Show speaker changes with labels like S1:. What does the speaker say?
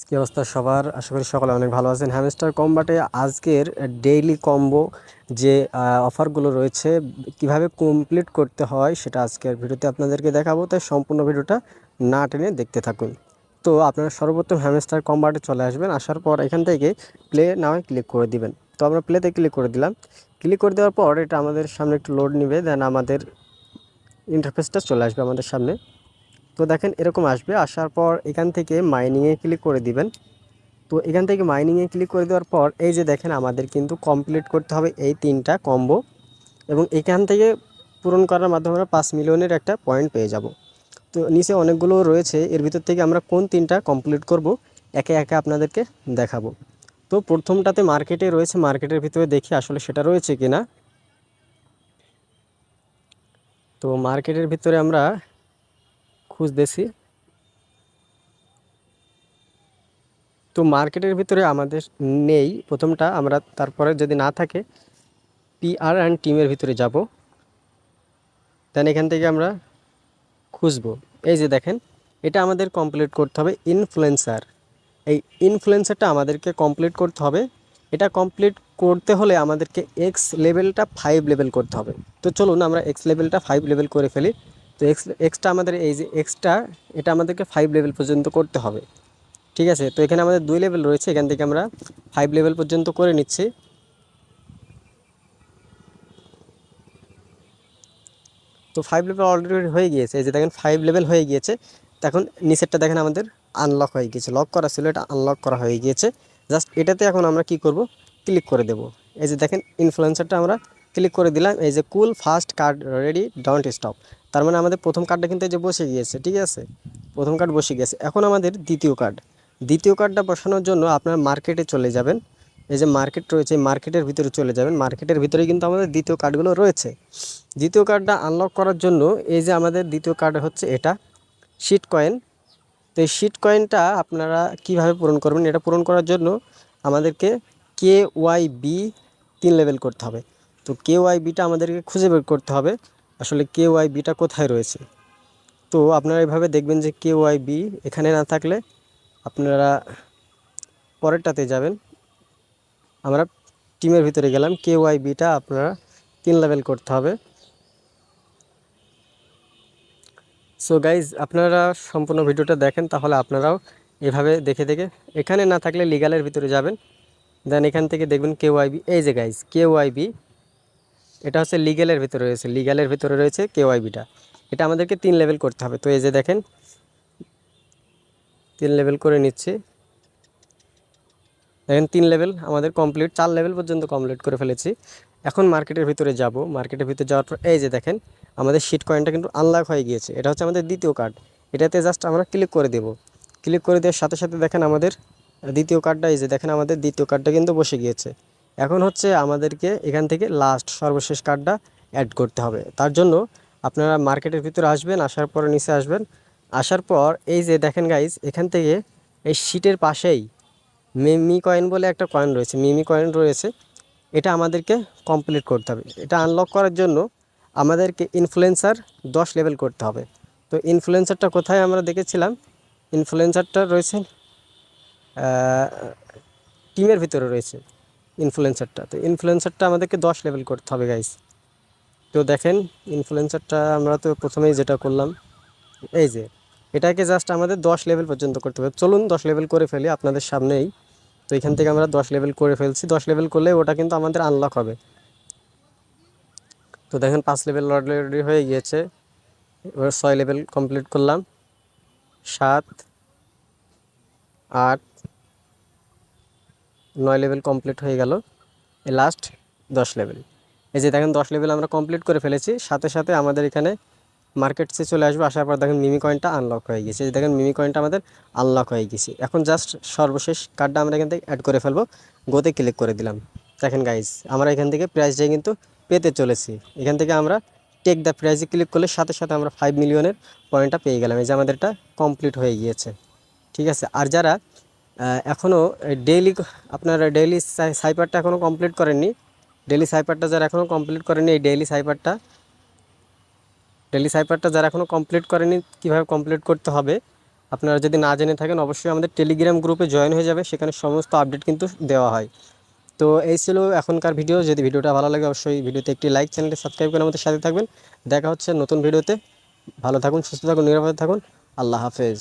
S1: কি অবস্থা সবার? আশা করি সকলে অনেক ভালো আছেন। হ্যামস্টার কম্বাটে আজকের ডেইলি কম্বো যে অফারগুলো রয়েছে কিভাবে কমপ্লিট করতে হয় সেটা আজকের ভিডিওতে আপনাদেরকে দেখাবো, তাই সম্পূর্ণ ভিডিওটা না টেনে দেখতে থাকুন। তো আপনারা সর্বপ্রথম হ্যামস্টার কম্বাটে চলে আসবেন। আসার পর এখান থেকে প্লে নামে ক্লিক করে দিবেন। তো আমরা প্লেতে ক্লিক করে দিলাম। ক্লিক করে দেওয়ার পর এটা আমাদের সামনে একটু লোড নেবে, দেন আমাদের ইন্টারফেসটা চলে আসবে আমাদের সামনে। তো দেখেন এরকম আসবে। আসার পর এখান থেকে মাইনিংয়ে ক্লিক করে দিবেন। তো এখান থেকে মাইনিংয়ে ক্লিক করে দেওয়ার পর এই যে দেখেন আমাদের কিন্তু কমপ্লিট করতে হবে এই 3টা কম্বো, এবং এখান থেকে পূরণ করার মাধ্যমে আমরা 5 মিলিয়নের একটা পয়েন্ট পেয়ে যাব। তো নিচে অনেকগুলো রয়েছে, এর ভিতর থেকে আমরা কোন 3টা কমপ্লিট করব একে একে আপনাদেরকে দেখাবো। তো প্রথমটাতে মার্কেটে রয়েছে, মার্কেটের ভিতরে দেখি আসলে সেটা রয়েছে কিনা। তো মার্কেটের ভিতরে আমরা খুঁজতেছি। তো মার্কেটের ভিতরে আমাদের নেই প্রথমটা, আমরা তারপরে যদি না থাকে পিআর অ্যান্ড টিমের ভিতরে যাব। দেন এখান থেকে আমরা খুঁজবো। এই যে দেখেন এটা আমাদের কমপ্লিট করতে হবে ইনফ্লুয়েন্সার। এই ইনফ্লুয়েন্সারটা আমাদেরকে কমপ্লিট করতে হবে। এটা কমপ্লিট করতে হলে আমাদেরকে এক্স লেভেলটা 5 লেভেল করতে হবে। তো চলুন আমরা এক্স লেভেলটা 5 লেভেল করে ফেলি। তো এক্সটা আমাদের এই যে এক্সটা, এটা আমাদেরকে 5 লেভেল পর্যন্ত করতে হবে। ঠিক আছে, তো এখানে আমাদের 2 লেভেল রয়েছে, এখান থেকে আমরা 5 লেভেল পর্যন্ত করে নিচ্ছি। তো 5 লেভেল অলরেডি হয়ে গিয়েছে, এই যে দেখেন 5 লেভেল হয়ে গিয়েছে। তো এখন নিচেরটা দেখেন আমাদের আনলক হয়ে গিয়েছে, লক করা ছিল এটা আনলক করা হয়ে গিয়েছে। জাস্ট এটাতে এখন আমরা কি করব, ক্লিক করে দেব। এই যে দেখেন ইনফ্লুয়েন্সারটা আমরা ক্লিক করে দিলাম। এই যে cool first card ready don't stop, তার মানে আমাদের প্রথম কার্ডটা কিন্তু এই যে বসে গিয়েছে। ঠিক আছে, প্রথম কার্ড বসে গিয়েছে। এখন আমাদের দ্বিতীয় কার্ডটা বসানোর জন্য আপনার মার্কেটে চলে যাবেন। এই যে মার্কেট রয়েছে, মার্কেটের ভিতরে চলে যাবেন। মার্কেটের ভিতরে কিন্তু আমাদের দ্বিতীয় কার্ডগুলো রয়েছে। দ্বিতীয় কার্ডটা আনলক করার জন্য এই যে আমাদের দ্বিতীয় কার্ড হচ্ছে এটা শিট কয়েন। তো এই শিট কয়েনটা আপনারা কিভাবে পূরণ করবেন, এটা পূরণ করার জন্য আমাদেরকে KYB 3 লেভেল করতে হবে। তো KYBটা আমাদেরকে খুঁজে বের করতে হবে আসলে KYBটা কোথায় রয়েছে। তো আপনারা এভাবে দেখবেন যে KYB এখানে না থাকলে আপনারা পরেরটাতে যাবেন। আমরা টিমের ভিতরে গেলাম, KYBটা আপনারা 3 লেভেল করতে হবে। সো গাইজ আপনারা সম্পূর্ণ ভিডিওটা দেখেন, তাহলে আপনারাও এভাবে দেখে দেখে, এখানে না থাকলে লিগালের ভিতরে যাবেন। দেন এখান থেকে দেখবেন KYB। এই যে গাইজ KYB এটা হচ্ছে লিগেলের ভিতরে রয়েছে, লিগালের ভিতরে রয়েছে KYBটা। এটা আমাদেরকে 3 লেভেল করতে হবে। তো এই যে দেখেন 3 লেভেল করে নিচ্ছে। দেখেন 3 লেভেল আমাদের কমপ্লিট, 4 লেভেল পর্যন্ত কমপ্লিট করে ফেলেছি। এখন মার্কেটের ভিতরে যাব। মার্কেটের ভিতরে যাওয়ার পর এই যে দেখেন আমাদের শিট কয়েনটা কিন্তু আনলক হয়ে গিয়েছে। এটা হচ্ছে আমাদের দ্বিতীয় কার্ড। এটাতে জাস্ট আমরা ক্লিক করে দেব। ক্লিক করে দেওয়ার সাথে সাথে দেখেন আমাদের দ্বিতীয় কার্ডটা, এই যে দেখেন আমাদের দ্বিতীয় কার্ডটা কিন্তু বসে গিয়েছে। এখন হচ্ছে আমাদেরকে এখান থেকে লাস্ট সর্বশেষ কার্ডটা অ্যাড করতে হবে। তার জন্য আপনারা মার্কেটের ভিতরে আসবেন, আসার পর নিচে আসবেন। আসার পর এই যে দেখেন গাইজ এখান থেকে এই শিটের পাশেই মিমি কয়েন বলে একটা কয়েন রয়েছে, মিমি কয়েন রয়েছে। এটা আমাদেরকে কমপ্লিট করতে হবে। এটা আনলক করার জন্য আমাদেরকে ইনফ্লুয়েন্সার 10 লেভেল করতে হবে। তো ইনফ্লুয়েন্সারটা কোথায় আমরা দেখেছিলাম, ইনফ্লুয়েন্সারটা রয়েছে টিমের ভিতরে রয়েছে ইনফ্লুয়েন্সারটা। তো ইনফ্লুয়েন্সারটা আমাদেরকে 10 লেভেল করতে হবে গাইস। তো দেখেন ইনফ্লুয়েন্সারটা আমরা তো প্রথমেই যেটা করলাম, এই যে এটাকে জাস্ট আমাদের 10 লেভেল পর্যন্ত করতে হবে। চলুন 10 লেভেল করে ফেলি আপনাদের সামনেই। তো এখান থেকে আমরা 10 লেভেল করে ফেলছি। 10 লেভেল করলে ওটা কিন্তু আমাদের আনলক হবে। তো দেখেন 5 লেভেল অলরেডি হয়ে গিয়েছে। এবার 6 লেভেল কমপ্লিট করলাম, 7, 8, 9 লেভেল কমপ্লিট হয়ে গেল। এই লাস্ট 10 লেভেল। এই যে দেখেন 10 লেভেল আমরা কমপ্লিট করে ফেলেছি। সাথে সাথে আমাদের এখানে মার্কেটসে চলে আসবে। আসার পর দেখেন মিমি কয়েনটা আনলক হয়ে গেছে। এই দেখেন মিমি কয়েনটা আমাদের আনলক হয়ে গেছে। এখন জাস্ট সর্বশেষ কার্ডটা আমরা এখান থেকে অ্যাড করে ফেলবো। গোতে ক্লিক করে দিলাম। দেখেন গাইজ আমরা এখান থেকে প্রাইজটা কিন্তু পেতে চলেছি। এখান থেকে আমরা টেক দ্য প্রাইজে ক্লিক করলে সাথে সাথে আমরা 5 মিলিয়নের পয়েন্টটা পেয়ে গেলাম। এই যে আমাদেরটা কমপ্লিট হয়ে গিয়েছে। ঠিক আছে, আর যারা এখনও ডেইলি আপনারা ডেইলি সাইপারটা এখনও কমপ্লিট করেননি, ডেইলি সাইপারটা যারা এখনও কমপ্লিট করেনি, এই ডেইলি সাইপারটা যারা এখনও কমপ্লিট করেনি কীভাবে কমপ্লিট করতে হবে আপনারা যদি না জেনে থাকেন অবশ্যই আমাদের টেলিগ্রাম গ্রুপে জয়েন হয়ে যাবে, সেখানে সমস্ত আপডেট কিন্তু দেওয়া হয়। তো এই ছিল এখনকার ভিডিও। যদি ভিডিওটা ভালো লাগে অবশ্যই ভিডিওতে একটি লাইক, চ্যানেলটি সাবস্ক্রাইব করে আমাদের সাথে থাকবেন। দেখা হচ্ছে নতুন ভিডিওতে। ভালো থাকুন, সুস্থ থাকুন, নিরাপদে থাকুন। আল্লাহ হাফেজ।